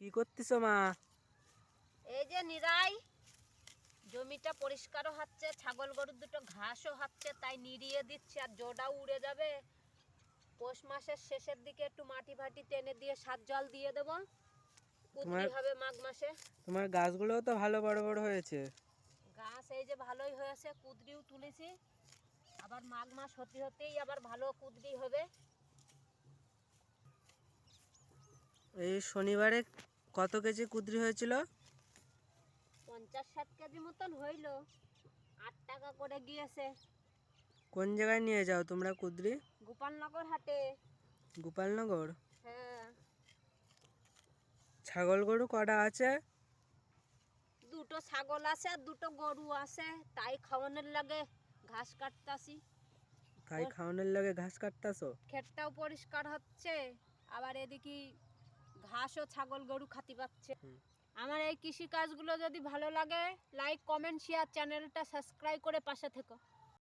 কি করতেছো মা? এই যে নিরাই জমিটা পরিষ্কারও হচ্ছে, ছাগল গরুর দুটো ঘাসও হচ্ছে, তাই নিড়িয়ে দিচ্ছে। আর জোড়াও উড়ে যাবে। পৌষ মাসের শেষের দিকে একটু মাটি ফাটি টেনে দিয়ে সার জল দিয়ে দেবো, কুদরি হবে মাঘ মাসে। তোমার গাছগুলোও তো ভালো বড় বড় হয়েছে। গাছ এই যে ভালোই হয়েছে, কুদরিও তুলেছি। আবার মাঘ মাস হতে হতেই আবার ভালো কুদরি হবে। এই শনিবারে কত কেজি কুদরি হয়েছিল? 50-60 কেজি মতন হইল। 8 টাকা করে গিয়েছে। কোন জায়গায় নিয়ে যাও তোমরা কুদরি? গোপালনগর হাটে। গোপালনগর? হ্যাঁ। ছাগল গরু কটা আছে? দুটো ছাগল আছে আর দুটো গরু আছে, তাই খাওয়ানোর লাগে ঘাস কাটতাছি। তাই খাওয়ানোর লাগে ঘাস কাটতাছো? ক্ষেতটাও পরিষ্কার হচ্ছে, আবার এদিকে ঘাসও ছাগল গরু খাতি পাচ্ছে। আমার এই কৃষি কাজগুলো যদি ভালো লাগে, লাইক কমেন্ট শেয়ার, চ্যানেলটা সাবস্ক্রাইব করে পাশে থেকো।